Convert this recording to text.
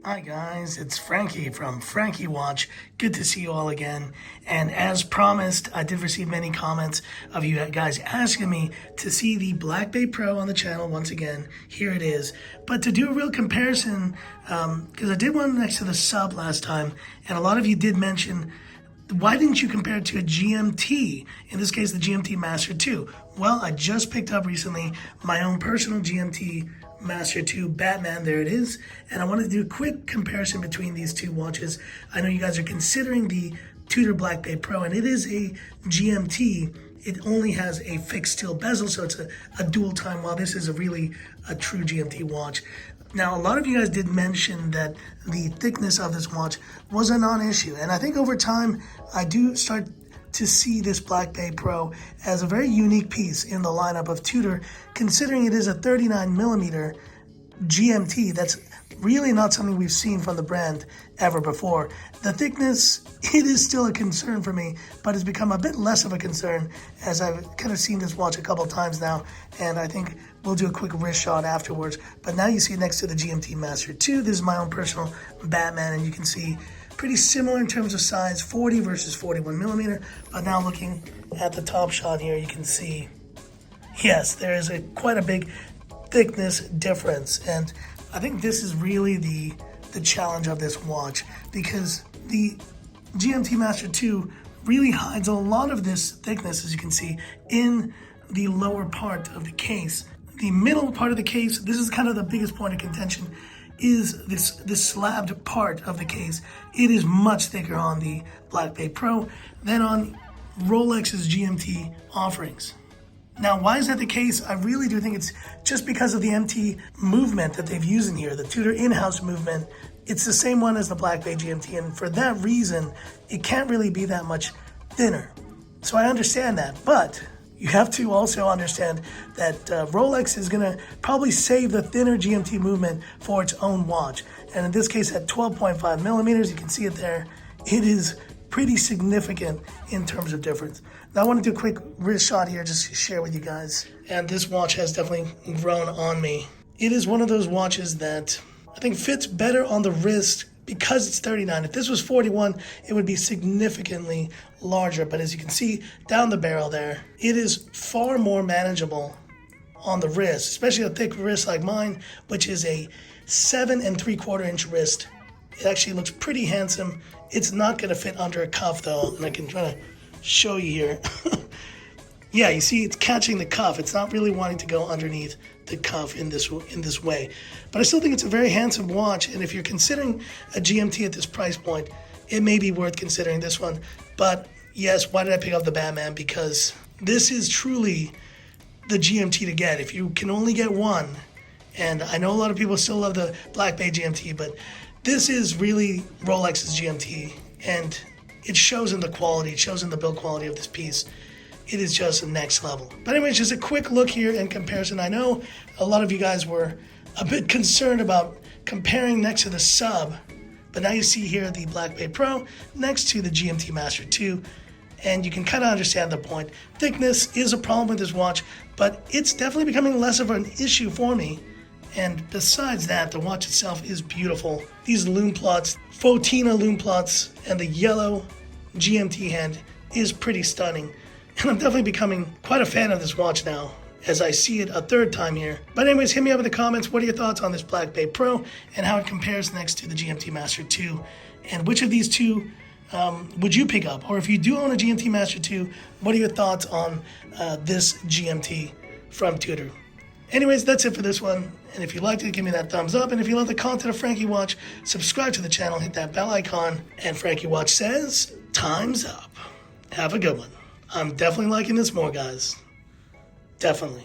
Hi guys, it's Frankie from Frankie Watch. Good to see you all again. And as promised, I did receive many comments of you guys asking me to see the Black Bay Pro on the channel once again. Here it is. But to do a real comparison, because I did one next to the sub last time, and a lot of you did mention, why didn't you compare it to a GMT? In this case, the GMT-Master II. Well, I just picked up recently my own personal GMT-Master II Batman. There it is. And I wanted to do a quick comparison between these two watches. I know you guys are considering the Tudor Black Bay Pro, and it is a GMT. It only has a fixed steel bezel, so it's a dual time, while this is a true GMT watch. Now, a lot of you guys did mention that the thickness of this watch was a non-issue. And I think over time, I do start to see this Black Bay Pro as a very unique piece in the lineup of Tudor, considering it is a 39mm GMT. That's really not something we've seen from the brand ever before. The thickness, it is still a concern for me, but it's become a bit less of a concern as I've kind of seen this watch a couple times now, and I think we'll do a quick wrist shot afterwards. But now you see it next to the GMT-Master II. This is my own personal Batman, and you can see pretty similar in terms of size, 40 versus 41mm. But now looking at the top shot here, you can see, yes, there is quite a big thickness difference. And I think this is really the challenge of this watch, because the GMT-Master II really hides a lot of this thickness, as you can see, in the lower part of the case. The middle part of the case, this is kind of the biggest point of contention, is this slabbed part of the case. It is much thicker on the Black Bay Pro than on Rolex's GMT offerings. Now, why is that the case? I really do think it's just because of the MT movement that they've used in here, the Tudor in-house movement. It's the same one as the Black Bay GMT, and for that reason, it can't really be that much thinner. So I understand that, but you have to also understand that Rolex is gonna probably save the thinner GMT movement for its own watch. And in this case, at 12.5mm, you can see it there, it is pretty significant in terms of difference. Now I want to do a quick wrist shot here just to share with you guys. And this watch has definitely grown on me. It is one of those watches that I think fits better on the wrist because it's 39. If this was 41, it would be significantly larger. But as you can see down the barrel there, it is far more manageable on the wrist, especially a thick wrist like mine, which is a 7 3/4 inch wrist. It actually looks pretty handsome. It's not gonna fit under a cuff though, and I can try to show you here. Yeah, you see it's catching the cuff. It's not really wanting to go underneath the cuff in this way. But I still think it's a very handsome watch, and if you're considering a GMT at this price point, it may be worth considering this one. But yes, why did I pick up the Batman? Because this is truly the GMT to get. If you can only get one, and I know a lot of people still love the Black Bay GMT, but this is really Rolex's GMT, and it shows in the quality, it shows in the build quality of this piece. It is just next level. But anyways, just a quick look here in comparison. I know a lot of you guys were a bit concerned about comparing next to the sub, but now you see here the Black Bay Pro next to the GMT-Master II, and you can kind of understand the point. Thickness is a problem with this watch, but it's definitely becoming less of an issue for me. And besides that, the watch itself is beautiful. These lume plots, Fotina lume plots, and the yellow GMT hand is pretty stunning. And I'm definitely becoming quite a fan of this watch now, as I see it a third time here. But anyways, hit me up in the comments. What are your thoughts on this Black Bay Pro and how it compares next to the GMT-Master II? And which of these two would you pick up? Or if you do own a GMT-Master II, what are your thoughts on this GMT from Tudor? Anyways, that's it for this one. And if you liked it, give me that thumbs up. And if you love the content of Frankie Watch, subscribe to the channel, hit that bell icon. And Frankie Watch says, time's up. Have a good one. I'm definitely liking this more, guys. Definitely.